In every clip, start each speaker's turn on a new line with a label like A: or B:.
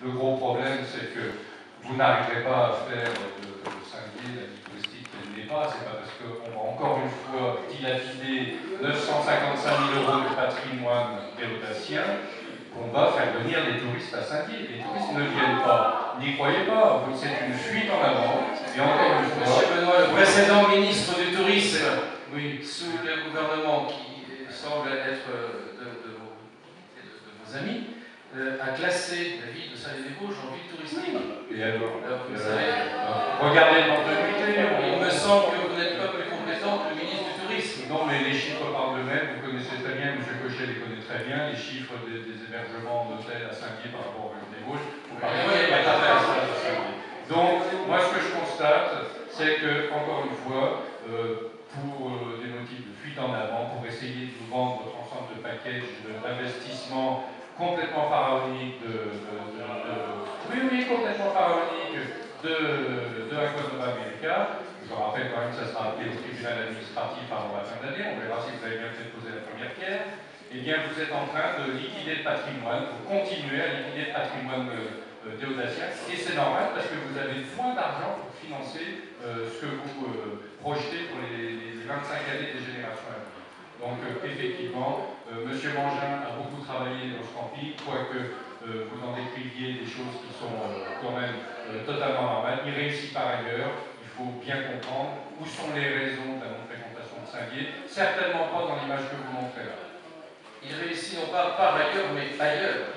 A: Le gros problème, c'est que vous n'arriverez pas à faire de Saint-Dié la vie touristique qu'elle n'est pas. C'est pas parce qu'on va encore une fois dilapider 955 000 € de patrimoine déodacien qu'on va faire venir les touristes à Saint-Dié. Les touristes ne viennent pas. N'y croyez pas. C'est une fuite en avant. Et encore une fois...
B: Monsieur Benoît, le précédent ministre du Tourisme, oui, sous le gouvernement qui semble être de vos amis, a classé la ville de Saint-Dié-des-Vosges en ville touristique.
A: Et alors,
B: vous savez,
A: regardez le nombre de nuitées.
B: Il me semble que vous n'êtes pas plus compétent que le ministre du Tourisme.
A: Non, mais les chiffres parlent d'eux-mêmes. Vous connaissez très bien, M. Cochet les connaît très bien, les chiffres des hébergements d'hôtels à Saint-Dié par rapport au Vosges. Vous parlez de Saint-Dié. Donc, moi, ce que je constate, c'est que, encore une fois, pour des motifs de fuite en avant, pour essayer de vous vendre votre ensemble de packages d'investissement complètement pharaonique complètement pharaonique de Aquanova America. Je vous rappelle quand même que ça sera appelé au tribunal administratif avant la fin de l'année. On verra si vous avez bien fait de poser la première pierre. Eh bien, vous êtes en train de liquider le patrimoine, pour continuer à liquider le patrimoine déodacien. Et c'est normal parce que vous avez moins d'argent pour financer ce que vous projetez pour les 25 années des générations à venir. Donc, effectivement, M. Mangin a beaucoup travaillé dans ce camping, quoique vous en décriviez des choses qui sont quand même totalement normales. Il réussit par ailleurs. Il faut bien comprendre où sont les raisons de la non-fréquentation de Saint-Dié. Certainement pas dans l'image que vous montrez là.
B: Il réussit non pas par ailleurs, mais ailleurs.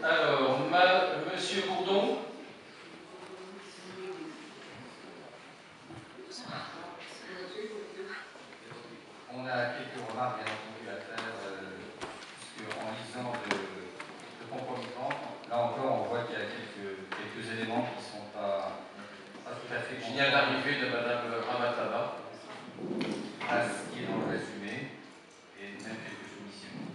B: Alors, Monsieur Bourdon.
C: On a quelques remarques, bien entendu, à faire, puisque en lisant le compromis, là encore, on voit qu'il y a quelques éléments qui ne sont pas tout à fait...
B: Il y a l'arrivée de Mme Ramataba.
C: À ce qui est dans le résumé, et même quelques soumissions.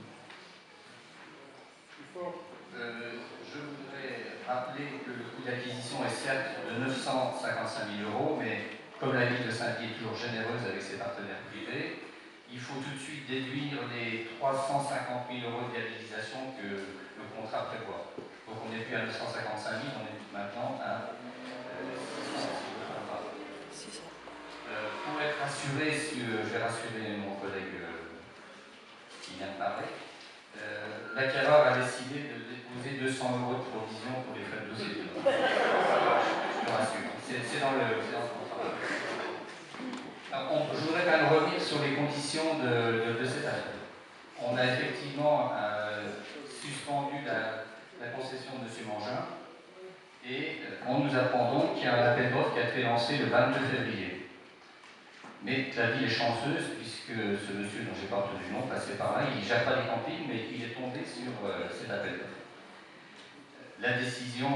C: Je voudrais rappeler que le coût d'acquisition est certes de 955 000 €, mais comme la ville de Saint-Dié est toujours généreuse avec ses partenaires privés, il faut tout de suite déduire les 350 000 € de viabilisation que le contrat prévoit. Donc on n'est plus à 955 000, on est maintenant à 600 000 €. Pour être rassuré, je vais rassurer mon collègue qui vient de parler, l'acquéreur a décidé de déposer 200 € de provision pour les frais de dossier. Je te rassure, c'est dans le contrat. Je voudrais quand même revenir sur les conditions de cette affaire. On a effectivement suspendu la concession de M. Mangin et on nous apprend donc qu'il y a un appel d'offres qui a été lancé le 22 février. Mais la ville est chanceuse puisque ce monsieur dont j'ai pas retenu le nom passait par là, il ne gère pas les campings, mais il est tombé sur cet appel d'offres. La décision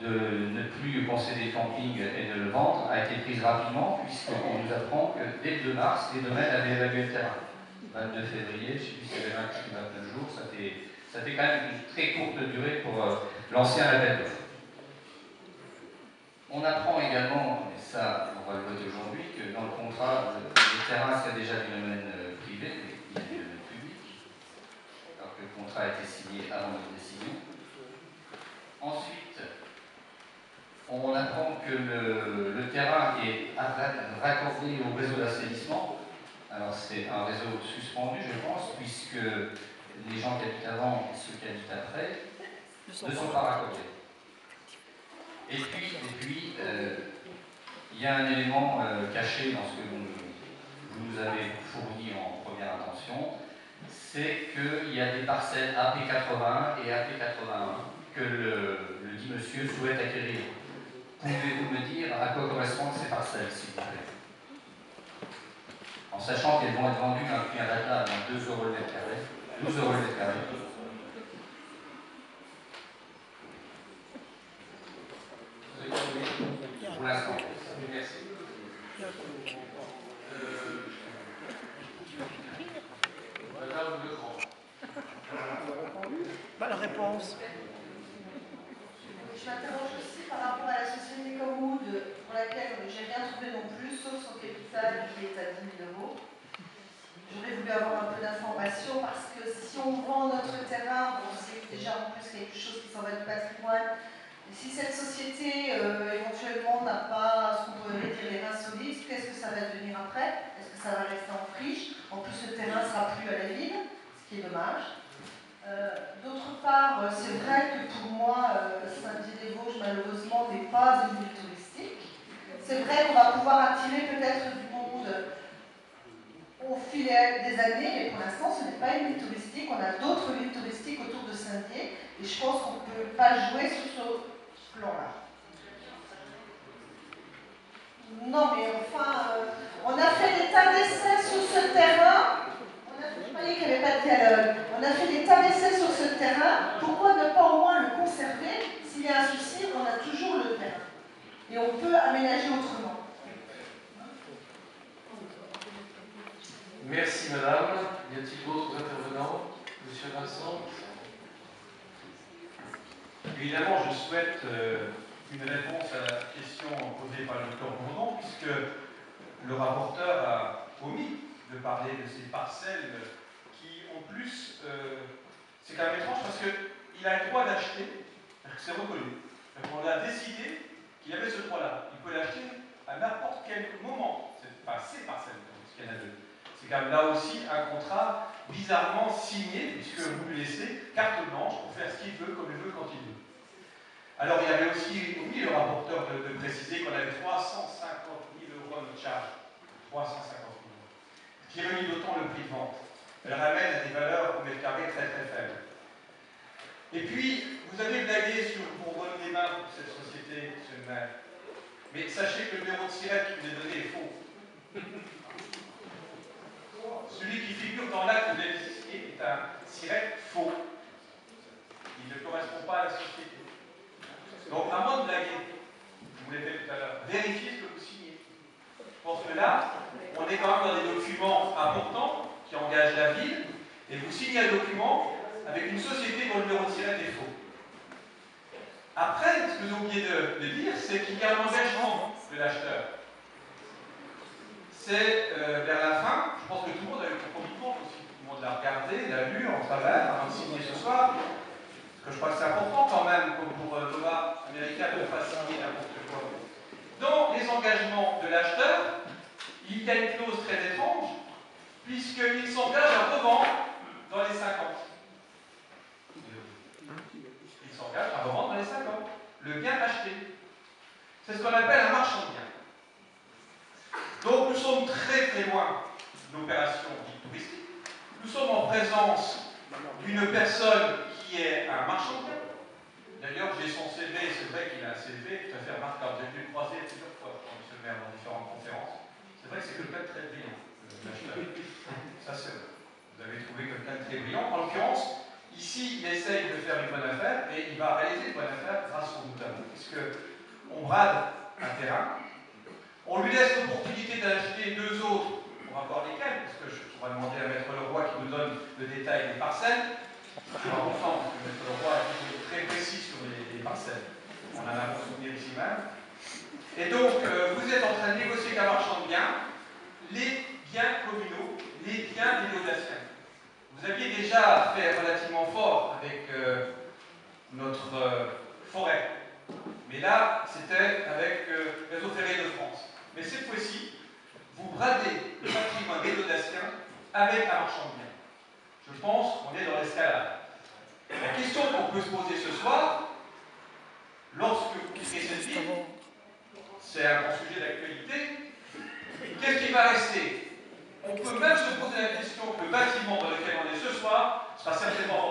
C: de ne plus concéder le camping et de le vendre a été prise rapidement puisqu'on nous apprend que dès le 2 mars, les domaines avaient évalué le terrain. 22 février, je ne sais plus si c'était 28 ou 29 jours, ça fait quand même une très courte durée pour lancer un appel d'offres. On apprend également, et ça on va le voter aujourd'hui, que dans le contrat, le terrain serait déjà du domaine privé, mais il est du domaine public, alors que le contrat a été signé avant notre décision. Ensuite, on apprend que le terrain est raccordé au réseau d'assainissement. Alors c'est un réseau suspendu, je pense, puisque les gens qui habitent avant et ceux qui habitent après ne sont pas raccordés. Et puis il y a un élément caché dans ce que vous nous avez fourni en première intention, c'est qu'il y a des parcelles AP81 et AP81 que le dit monsieur souhaite acquérir. Pouvez-vous me dire à quoi correspondent ces parcelles, s'il vous plaît? En sachant qu'elles vont être vendues d'un prix imbattable à 2 € le mètre carré, 12 € le mètre carré. Pour l'instant. Merci.
B: Madame Legrand.
D: La réponse.
E: Je m'interroge aussi par rapport à la société Comwood, pour laquelle je n'ai rien trouvé non plus, sauf son capital qui est à 10 000 €. J'aurais voulu avoir un peu d'informations parce que si on vend notre terrain, en plus quelque chose qui s'en va du patrimoine. Et si cette société, éventuellement, n'a pas ce qu'on pourrait dire les reins solides, qu'est-ce que ça va devenir après? Est-ce que ça va rester en friche? En plus, le terrain ne sera plus à la ville, ce qui est dommage. D'autre part, c'est vrai que pour moi, Saint-Dié-des-Vosges, malheureusement, n'est pas une ville touristique. C'est vrai qu'on va pouvoir attirer peut-être du monde au fil des années, mais pour l'instant, ce n'est pas une ville touristique. On a d'autres villes touristiques autour de Saint-Dié, et je pense qu'on ne peut pas jouer sur ce plan-là. Non, mais enfin, on a fait des tas d'essais sur ce terrain. Je croyais qu'il n'y avait pas de dialogue. On a fait des tas d'essais sur ce terrain. Pourquoi ne pas au moins le conserver? S'il y a un souci, on a toujours le terrain. Et on peut aménager autrement.
B: Merci madame. Y a-t-il d'autres intervenants? Monsieur Vincent?
A: Évidemment, je souhaite une réponse à la question posée par le docteur Bourdon, puisque le rapporteur a omis de parler de ces parcelles qui, en plus, c'est quand même étrange parce qu'il a le droit d'acheter, c'est reconnu. On a décidé qu'il avait ce droit-là. Il peut l'acheter à n'importe quel moment. Enfin, ces parcelles, parce qu'il y en a deux. C'est quand même là aussi un contrat bizarrement signé, puisque vous lui laissez carte blanche pour faire ce qu'il veut, comme il veut, quand il veut. Alors, il avait aussi omis le rapporteur de préciser qu'on avait 350 000 € de charge. 350 000 €. Qui réunit d'autant le prix de vente. Elle ramène à des valeurs au mètre carré très très faibles. Et puis, vous avez blagué sur Bourbonne des Bains pour cette société, monsieur le maire. Mais sachez que le numéro de SIRET qui vous est donné est faux. Celui qui figure dans l'acte de l'épicier est un SIRET faux. Il ne correspond pas à la société. Donc, à moins de blaguer, je vous l'ai fait tout à l'heure, vérifiez ce que vous signez. Je pense que là, on est quand même dans des documents importants qui engagent la ville, et vous signez un document avec une société dont le numéro de SIRET est faux. Après, ce que j'ai oublié de dire, c'est qu'il y a un engagement de l'acheteur. C'est vers la fin, je pense que tout le monde a eu le compromis de vente aussi. Tout le monde l'a regardé, l'a lu en travers, avant de signer ce soir. Parce que je crois que c'est important quand même, comme pour Nova America, de ne pas signer n'importe quoi. Dans les engagements de l'acheteur, il y a une clause très étrange, puisqu'il s'engage à revendre dans les 5 ans. Il s'engage à revendre dans les 5 ans. Le bien acheté. C'est ce qu'on appelle un marchand de biens. Donc nous sommes très très loin de l'opération dite touristique. Nous sommes en présence d'une personne qui est un marchand de biens. D'ailleurs, j'ai son CV, c'est vrai qu'il a un CV tout à fait remarquable. J'ai pu le croiser plusieurs fois, monsieur le maire, dans différentes conférences. C'est vrai que c'est quelqu'un de très brillant, l'acheteur. Ça, c'est vrai. Vous avez trouvé quelqu'un de très brillant. En l'occurrence, ici, il essaye de faire une bonne affaire et il va réaliser une bonne affaire grâce au doute à vous, puisqu'on brade un terrain, on lui laisse l'opportunité d'acheter 2 autres, on va voir lesquels, parce que on va demander à Maître Leroy qui nous donne le détail des parcelles. C'est important, parce que Maître Leroy est très précis sur les parcelles. On en a un souvenir ici même. Et donc, vous êtes en train de négocier qu'un marchand de biens, les biens communaux, les biens des Laudaciens. Vous aviez déjà fait relativement fort avec notre forêt. Mais là, c'était avec Réseau Ferré de France. Mais cette fois-ci, vous bradez le patrimoine des Laudaciens avec un marchand de biens. Je pense qu'on est dans l'escalade. La question qu'on peut se poser ce soir, lorsque vous quittez cette ville, c'est un grand sujet d'actualité, qu'est-ce qui va rester? On peut même se poser la question que le bâtiment dans lequel on est ce soir sera certainement